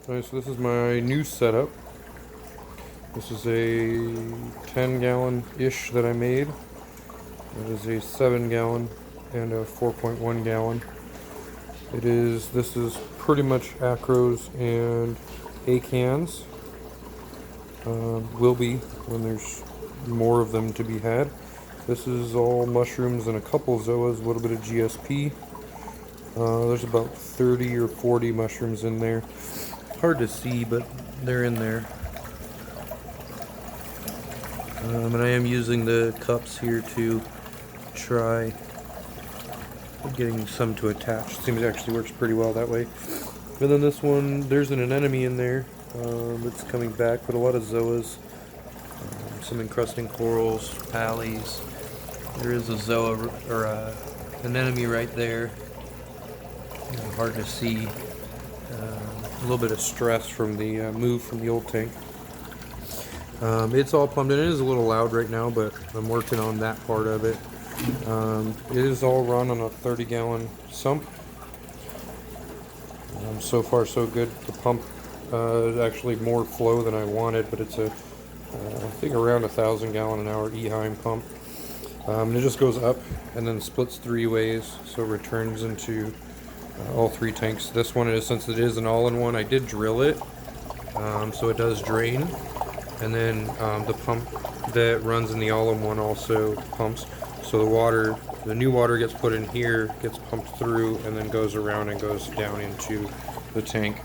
Alright, so this is my new setup. This is a 10-gallon-ish that I made. It is a 7-gallon and a 4.1 gallon. This is pretty much acros and acans. Will be when there's more of them to be had. This is all mushrooms and a couple zoas, a little bit of GSP. There's about 30 or 40 mushrooms in there. Hard to see, but they're in there. And I am using the cups here to try getting some to attach. Seems it actually works pretty well that way. And then this one, there's an anemone in there. It's coming back, but a lot of zoas, some encrusting corals, pallies. There is a zoa or a anemone right there. Hard to see. A little bit of stress from the move from the old tank. It's all plumbed in. It is a little loud right now, but I'm working on that part of it. It is all run on a 30-gallon sump. So far so good. The pump is actually more flow than I wanted, but it's I think around 1,000-gallon-an-hour Eheim pump. It just goes up and then splits 3 ways, so it returns into all 3 tanks. This one is, since it is an all-in-one, I did drill it, so it does drain. And then the pump that runs in the all-in-one also pumps. So the new water gets put in here, gets pumped through, and then goes around and goes down into the tank,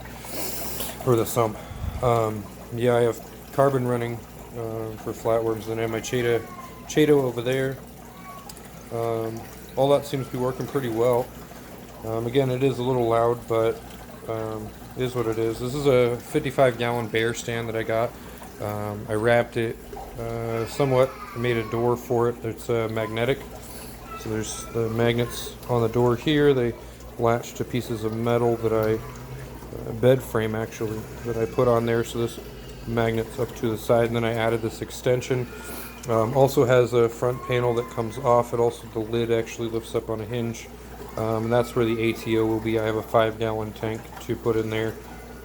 or the sump. Yeah, I have carbon running for flatworms, and I have my Chaeto over there. All that seems to be working pretty well. Again, it is a little loud, but it is what it is. This is a 55-gallon bear stand that I got. I wrapped it somewhat, made a door for it. It's magnetic, so there's the magnets on the door here. They latch to pieces of metal that bed frame actually, that I put on there, so this magnet's up to the side, and then I added this extension. Also has a front panel that comes off. The lid actually lifts up on a hinge, and that's where the ATO will be. I have a 5-gallon tank to put in there.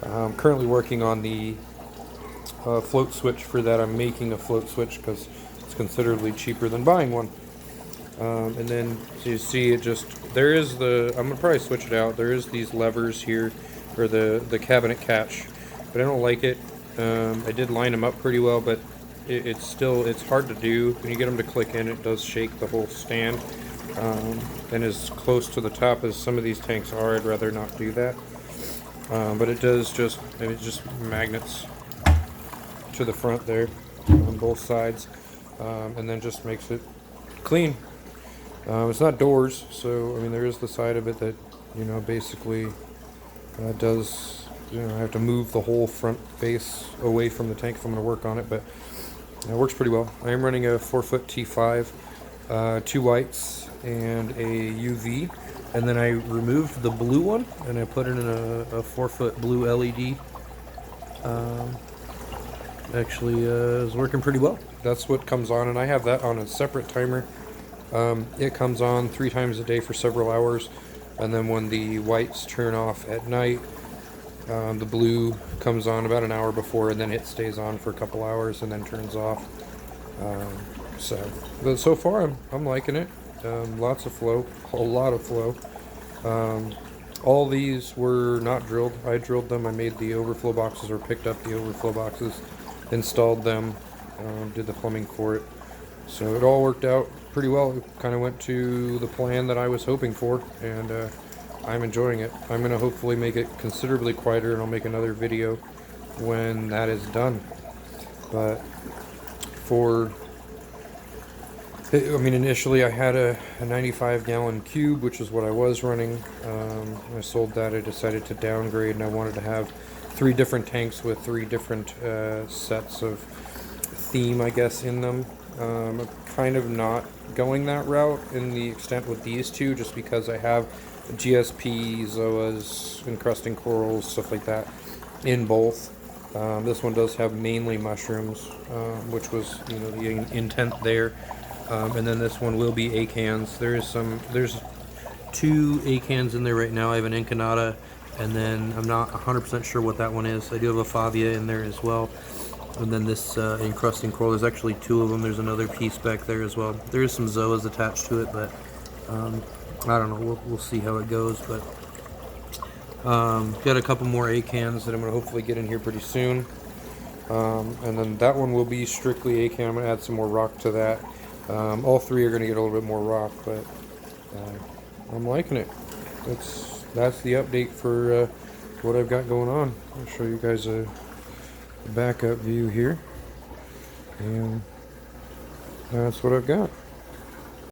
I'm currently working on the float switch for that. I'm making a float switch because it's considerably cheaper than buying one. And then, so you see, I'm gonna probably switch it out. There is these levers here, or the cabinet catch, but I don't like it. I did line them up pretty well, but it's hard to do. When you get them to click in, it does shake the whole stand. And as close to the top as some of these tanks are, I'd rather not do that. But it's just magnets to the front there on both sides, and then just makes it clean. It's not doors, so I mean there is the side of it that basically does I have to move the whole front face away from the tank if I'm going to work on it, but it works pretty well. I am running a 4-foot T5, 2 whites and a UV, and then I removed the blue one and I put it in a 4-foot blue LED. Actually is working pretty well. That's what comes on, and I have that on a separate timer. It comes on 3 times a day for several hours, and then when the whites turn off at night, the blue comes on about an hour before, and then it stays on for a couple hours and then turns off. But so far I'm liking it. Lots of flow, a lot of flow. All these were not drilled. I drilled them. I made the overflow boxes, or picked up the overflow boxes, installed them, did the plumbing for it. So it all worked out pretty well. It kind of went to the plan that I was hoping for, and I'm enjoying it. I'm going to hopefully make it considerably quieter, and I'll make another video when that is done. But initially I had a 95-gallon cube, which is what I was running. I sold that. I decided to downgrade, and I wanted to have 3 different tanks with 3 different sets of theme, I guess, in them. I'm kind of not going that route in the extent with these 2, just because I have GSP, zoas, encrusting corals, stuff like that in both. This one does have mainly mushrooms, which was the intent there. And then this one will be acans. There's 2 acans in there right now. I have an incanata And then I'm not 100% sure what that one is. I do have a Favia in there as well. And then this encrusting coral, there's actually 2 of them. There's another piece back there as well. There is some zoas attached to it, but I don't know. We'll see how it goes. But got a couple more acans that I'm going to hopefully get in here pretty soon. And then that one will be strictly acan. I'm going to add some more rock to that. All 3 are going to get a little bit more rock, but I'm liking it. That's the update for what I've got going on. I'll show you guys a backup view here, and that's what I've got.